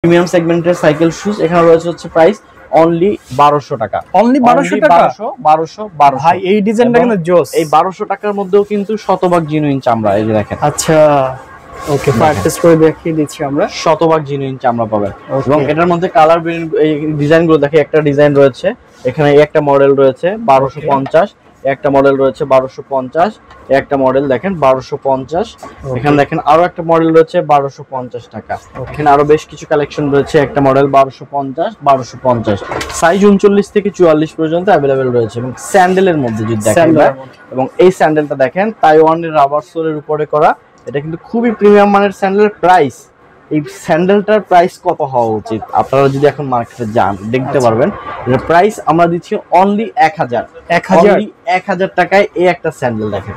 Premium সেগমেন্টের cycle shoes এখানে রয়েছে হচ্ছে প্রাইস অনলি 1200 টাকা। অনলি 1200 টাকা? 1200 ভাই এই ডিজাইনটা কিন্তু জোস। এই 1200 টাকার মধ্যেও কিন্তু শতভাগ জিনুইন চামড়া, এই যে দেখেন। আচ্ছা ওকে, প্র্যাকটিস করে দেখিয়ে দিচ্ছি আমরা। শতভাগ জিনুইন চামড়া পাবেন এবং এটার মধ্যে কালার এই ডিজাইনগুলো দেখে, একটা ডিজাইন রয়েছে এখানে, একটা মডেল রয়েছে 1250, একটা মডেল রয়েছে 1250, একটা মডেল দেখেন 1250, এখানে দেখেন আরো একটা মডেল রয়েছে 1250 টাকা। এখানে আরো বেশ কিছু কালেকশন রয়েছে, একটা মডেল 1250, 1250, সাইজ 39 থেকে 44 পর্যন্ত अवेलेबल রয়েছে। এবং স্যান্ডেলের মধ্যে যদি দেখেন, এবং এই স্যান্ডেলটা দেখেন তাইওয়ানের রাবার সোলের উপরে করা, এটা কিন্তু খুবই প্রিমিয়াম মানের স্যান্ডেলের। প্রাইস, এই স্যান্ডেলটার প্রাইস কত হওয়া উচিত আপনারা যদি এখন মার্কেটে যান দেখতে পারবেন। এর প্রাইস আমরা দিচ্ছি অনলি 1000 টাকায় এই একটা স্যান্ডেল দেখেন।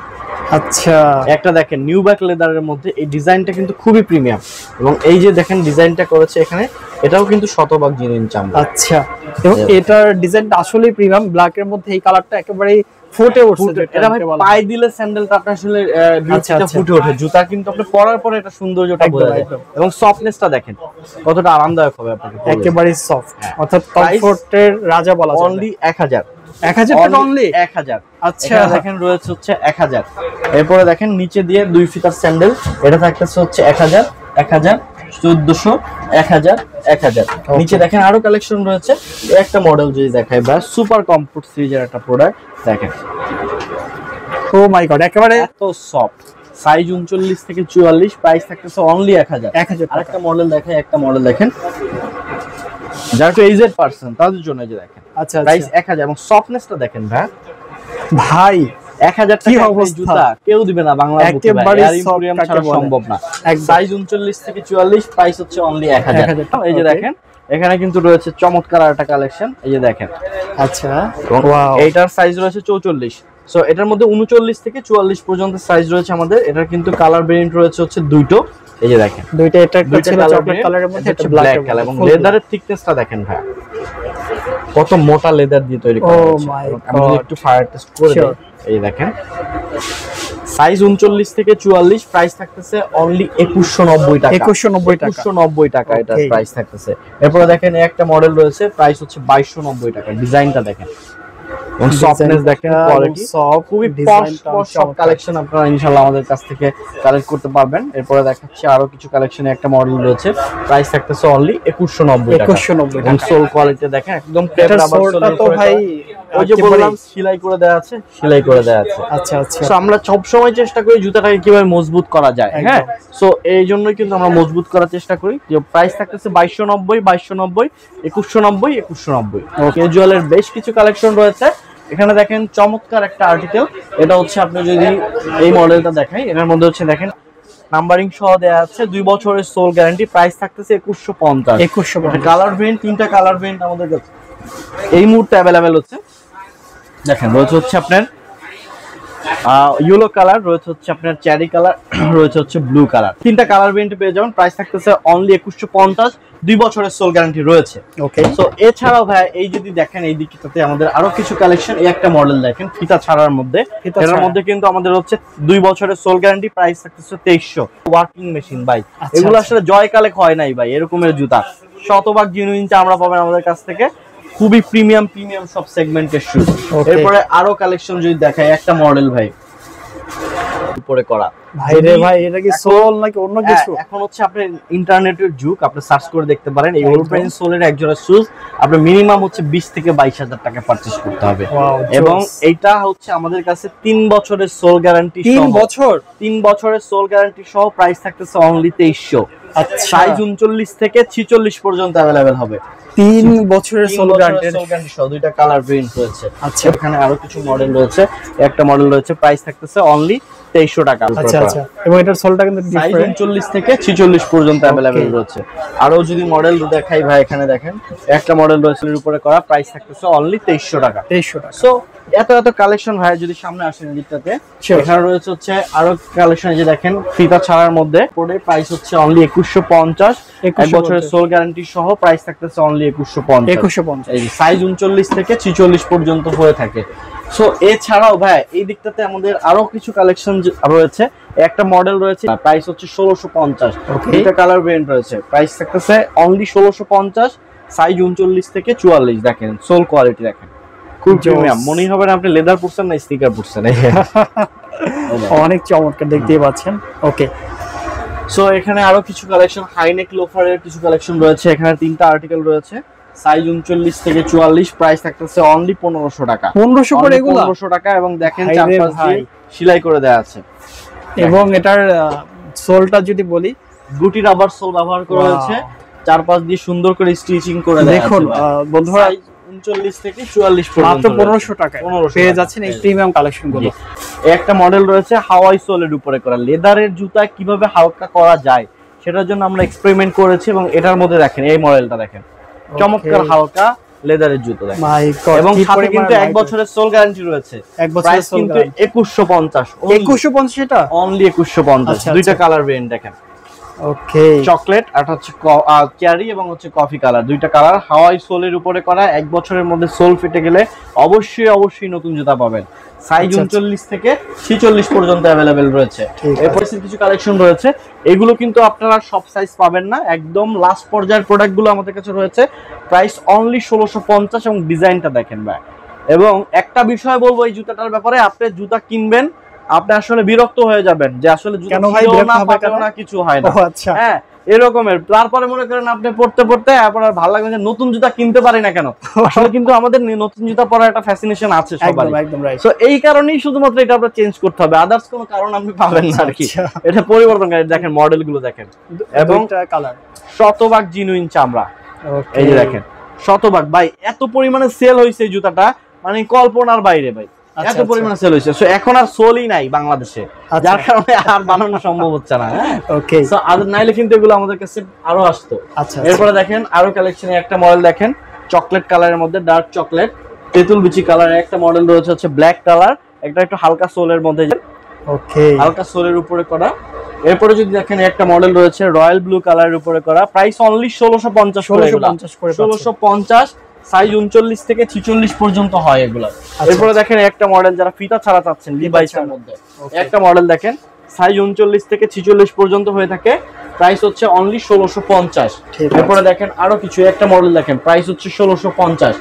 আচ্ছা, একটা দেখেন নিউ ব্যাক লেদারের মধ্যে, এই ডিজাইনটা কিন্তু খুবই প্রিমিয়াম এবং এই যে দেখেন ডিজাইনটা করেছে এখানে, এটাও কিন্তু শতভাগ জিনুইন চামড়া। আচ্ছা, এবং এটার ডিজাইনটা আসলে প্রিমিয়াম, ব্ল্যাক এর মধ্যে এই কালারটা একেবারে ফুটে উঠছে। এটা ভাই পায়ে দিলে স্যান্ডেলটা আপনার আসলে বিউটিটা ফুটে ওঠে, জুতা কিন্তু আপনি পরার পরে এটা সৌন্দর্যটা বোঝা যায়। এবং সফটনেসটা দেখেন কতটা আরামদায়ক হবে আপনাকে, একেবারে সফট, অর্থাৎ কমফোর্টের রাজা বলা যায়। অনলি 1000 টাকা, অনলি 1000। আচ্ছা দেখেন রয়েছে হচ্ছে 1000। এরপরে দেখেন নিচে দিয়ে 2 ফিতার স্যান্ডেল, এটা থাকতেছে হচ্ছে 1000, 1000, 1400, 1000, 1000। নিচে দেখেন আরো কালেকশন রয়েছে, একটা মডেল যদি দেখাই বা সুপার কমফোর্ট সিরিজের একটা প্রোডাক্ট দেখেন। ও মাই গড, একেবারে এত সফট, সাইজ 39 থেকে 44, প্রাইস থাকতেছে অনলি 1000। আরেকটা মডেল দেখাই, একটা মডেল দেখেন যারা একটু এজেড পারসন তাদের জন্য, যে দেখেন। আচ্ছা, প্রাইস 1000 এবং সফটনেসটা দেখেন ভাই 1000 টাকা জুতা কেউ দিবে না বাংলা বুকে, ভাই আর ইম্পোরিয়াম ছাড়া সম্ভব না। সাইজ 39 থেকে 44, প্রাইস হচ্ছে অনলি 1000। এই যে দেখেন এখানে কিন্তু রয়েছে চমৎকার একটা কালেকশন, এই যে দেখেন। আচ্ছা, ওয়াও, এইটার সাইজ রয়েছে 44। সো এটার মধ্যে 39 থেকে 44 পর্যন্ত সাইজ রয়েছে আমাদের। এটার কিন্তু কালার ভেরিয়েন্ট রয়েছে হচ্ছে দুটো, এই যে দেখেন দুইটা। এটা একটা ছিল চকলেট কালারের মধ্যে, একটা ব্ল্যাক কালার। এবং লেদারের থিকনেসটা দেখেন ভাই, কত মোটা লেদার দিয়ে তৈরি করা হয়েছে। আমি যদি একটু ফায়ার টেস্ট করে দিই, এই দেখেন সাইজ 39 থেকে 44, প্রাইস থাকতেছে অনলি 2190 টাকা। 2190 টাকা এটার প্রাইস থাকতেছে। এরপরে দেখেন একটা মডেল রয়েছে, প্রাইস হচ্ছে 2290 টাকা। ডিজাইনটা দেখেন এবং সফটনেস দেখেন, কোয়ালিটি খুবই পশ সব কালেকশন আপনারা ইনশাআল্লাহ আমাদের কাছ থেকে কালেক্ট করতে পারবেন। এরপরে দেখাচ্ছি আরো কিছু কালেকশনে, একটা মডেল রয়েছে, প্রাইস থাকতেছে অনলি 2190 টাকা। 2190 টাকা। সোল কোয়ালিটি দেখেন, একদম ক্রেপ রাবার সোল। তো ভাই ওই যে বললাম সেলাই করে দেয়া আছে, সেলাই করে দেয়া আছে। আচ্ছা আচ্ছা। সো আমরা সব সময় চেষ্টা করি জুতাটাকে কিভাবে মজবুত করা যায়। হ্যাঁ, সো এই জন্যই কিন্তু আমরা মজবুত করার চেষ্টা করি। যে প্রাইস থাকতেছে 2290, 2290, 2190, 2190। ক্যাজুয়ালের বেশ কিছু কালেকশন রয়েছে এখানে দেখেন। চমৎকার একটা আর্টিকেল, এটা হচ্ছে আপনি যদি এই মডেলটা দেখাই, এটার মধ্যে হচ্ছে দেখেন নাম্বারিং সহ দেয়া আছে, 2 বছরের সোল গ্যারান্টি, প্রাইস থাকতেছে 2150। 2150 কালার ভেরিয়েন্ট, 3টা কালার ভেরিয়েন্ট আমাদের কাছে এই মুহূর্তে अवेलेबल হচ্ছে। দেখেন রয়েছে হচ্ছে আপনার ইয়েলো কালার, রয়েছে হচ্ছে আপনার চেরি কালার, রয়েছে হচ্ছে ব্লু কালার। 3টা কালার ভেরিয়েন্ট পেয়ে যাবেন। প্রাইস থাকতেছে অনলি 2150, 2 বছরের সোল গ্যারান্টি রয়েছে। ওকে, সো এছাড়াও ভাই এই যদি দেখেন এই দিকটাতে আমাদের আরো কিছু কালেকশন, এই একটা মডেল দেখেন ফিতা ছাড়ার মধ্যে, এর মধ্যে কিন্তু আমাদের হচ্ছে 2 বছরের সোল গ্যারান্টি, প্রাইস থাকতেছে 2300। ওয়ার্কিং মেশিন ভাই, এগুলো আসলে জয় কালেক্ট হয় নাই ভাই এরকমের জুতা, শতভাগ জিনুইন চামড়া পাবেন আমাদের কাছ থেকে, খুবই প্রিমিয়াম সব সেগমেন্টের শুজ। এরপরে আরো কালেকশন যদি দেখাই, একটা মডেল ভাই উপরে করা, ভাই রে ভাই এটা কি সোল নাকি অন্য কিছু? এখন হচ্ছে আপনার ইন্টারনেটের যুগ, আপনি সার্চ করে দেখতে পারেন। এই ওলব্রেন সোলের একজোড়া শুজ আপনার মিনিমাম হচ্ছে 20 থেকে 22000 টাকা পারচেজ করতে হবে। এবং এইটা হচ্ছে আমাদের কাছে 3 বছরের সোল গ্যারান্টি, 3 বছরের সোল গ্যারান্টি সহ, প্রাইস থাকতেছে অনলি 2300। সাইজ 39 থেকে 46 পর্যন্ত अवेलेबल হবে। 3 বছরের সোল গ্যারান্টি সহ, 2টা কালার ভেরিয়েন্ট রয়েছে। আচ্ছা, এখানে আরো কিছু মডেল রয়েছে, একটা মডেল রয়েছে, প্রাইস থাকতেছে অনলি 2300 টাকা। আচ্ছা আচ্ছা, এবং এটার সোলটা কিন্তু সাইজ 39 থেকে 46 পর্যন্ত अवेलेबल রয়েছে। আরো যদি মডেল দেখাই ভাই, এখানে দেখেন একটা মডেল রয়েছে এর উপরে করা, প্রাইস থাকতেছে অনলি 2300 টাকা। 2300 টাকা। সো এত এত কালেকশন হয়, যদি সামনে আসেন এদিকটাতে Sure. এখানে রয়েছে হচ্ছে আরো কালেকশন, যে দেখেন ফিতা ছাড়ার মধ্যে পড়ে প্রাইস হচ্ছে অনলি 2150, এক বছরের সোল গ্যারান্টি সহ প্রাইস থাকতেছে অনলি 2150। 2150 এই সাইজ 39 থেকে 46 পর্যন্ত হয়ে থাকে। সো এছাড়াও ভাই এই দিকটাতে আমাদের আরো কিছু কালেকশন রয়েছে। একটা মডেল রয়েছে, প্রাইস হচ্ছে 1650, এটা কালার ভেরিয়েন্ট রয়েছে, প্রাইস থাকতেছে অনলি 1650, সাইজ 39 থেকে 44। দেখেন সোল কোয়ালিটি দেখেন, খুব প্রিমিয়াম, মনে হবে না আপনি লেদার পরছেন না স্টিকার পরছেন। অনেক চমৎকার, দেখতেই পাচ্ছেন। ওকে, সো এখানে আরো কিছু কালেকশন, হাইনেক লোফারের কিছু কালেকশন রয়েছে। এখানে 3টা আর্টিকেল রয়েছে, সাইজ 39 থেকে 44, প্রাইস থাকতেছে অনলি 1500 টাকা। 1500 করে এগুলো? 1500 টাকা, এবং দেখেন চারপাশ দিয়ে সেলাই করে দেওয়া আছে। এবং এটার সোলটা যদি বলি, গুটি রাবার সোল ব্যবহার করা হয়েছে, চারপাশ দিয়ে সুন্দর করে স্টিচিং করে দেওয়া আছে। দেখুন বন্ধুরা, 39 থেকে 44 পর্যন্ত, মাত্র 1500 টাকায় পেয়ে যাচ্ছেন এই প্রিমিয়াম কালেকশন গুলো। একটা মডেল রয়েছে হাওয়াই সোলের উপরে করা, লেদারের জুতা কিভাবে হালকা করা যায় সেটার জন্য আমরা এক্সপেরিমেন্ট করেছি, এবং এটার মধ্যে দেখেন এই মডেলটা দেখেন, চমৎকার হালকা লেদারের জুতো দেখেন, এবং সাথে কিন্তু 1 বছরের সোল গ্যারান্টি রয়েছে। 1 বছরের সোল গ্যারান্টি, 2150, 2150 এটা অনলি 2150। দুইটা কালার ভেরিয়েন্ট দেখেন, ওকে, চকলেট আর হচ্ছে চেরি এবং হচ্ছে কফি কালার, দুইটা কালার, হাওয়াই সোলের উপরে করা। 1 বছরের মধ্যে সোল ফেটে গেলে অবশ্যই নতুন জুতা পাবেন। সাইজ 39 থেকে 46 পর্যন্ত अवेलेबल রয়েছে। এরপরে কিছু কালেকশন রয়েছে, এগুলো কিন্তু আপনারা সব সাইজ পাবেন না, একদম লাস্ট পর্যায়ের প্রোডাক্টগুলো আমাদের কাছে রয়েছে, প্রাইস অনলি 1650, এবং ডিজাইনটা দেখেন ভাই। এবং একটা বিষয় বলবো এই জুতাটার ব্যাপারে, আপনি জুতা কিনবেন আপনি আসলে বিরক্ত হয়ে যাবেন যে আসলে জুতা না কিছু হয় না। হ্যাঁ, এরকমের। তারপরে মনে করেন আপনি পড়তে আপনার ভালো লাগবে যে নতুন জুতা কিনতে পারি না কেন, আসলে কিন্তু আমাদের নতুন জুতা পরার একটা ফ্যাসিনেশন আছে সবার। একদম রাইট। সো এই কারণেই শুধুমাত্র এটা আপনারা চেঞ্জ করতে হবে, আদার্স কোনো কারণ আপনি পাবেন না আর কি। এটা পরিবর্তনকারী, দেখেন মডেলগুলো দেখেন, এবং কালার শতভাগ জিনুইন চামড়া। এই যে দেখেন শতভাগ, ভাই এত পরিমাণে সেল হইছে এই জুতাটা, মানে কল্পনার বাইরে ভাই, এত পরিমাণে সেল হইছে। সো এখন আর সোলই নাই বাংলাদেশে, যার কারণে আর বানানো সম্ভব হচ্ছে না। ওকে, সো আর নাইলে কিন্তু এগুলো আমাদের কাছে আরো আসতো। আচ্ছা, এরপরে দেখেন আরো কালেকশনে একটা মডেল দেখেন, চকলেট কালারের মধ্যে, ডার্ক চকলেট তেঁতুল বিচি কালারের একটা মডেল রয়েছে, হচ্ছে ব্ল্যাক কালার, একটা একটু হালকা সোলের মধ্যে, ওকে, হালকা সোলের উপরে করা। এরপরে যদি দেখেন একটা মডেল রয়েছে রয়্যাল ব্লু কালারের উপরে করা, প্রাইস অনলি 1650 করে, 1650, সাইজ 39 থেকে 46 পর্যন্ত হয় এগুলো। এরপরে দেখেন একটা মডেল যারা ফিতা ছাড়া চাচ্ছেন, লিভাইসের মধ্যে একটা মডেল দেখেন, সাইজ 39 থেকে 46 পর্যন্ত হয়ে থাকে, প্রাইস হচ্ছে অনলি 1650। এরপরে দেখেন আরো কিছু একটা মডেল দেখেন, প্রাইস হচ্ছে 1650,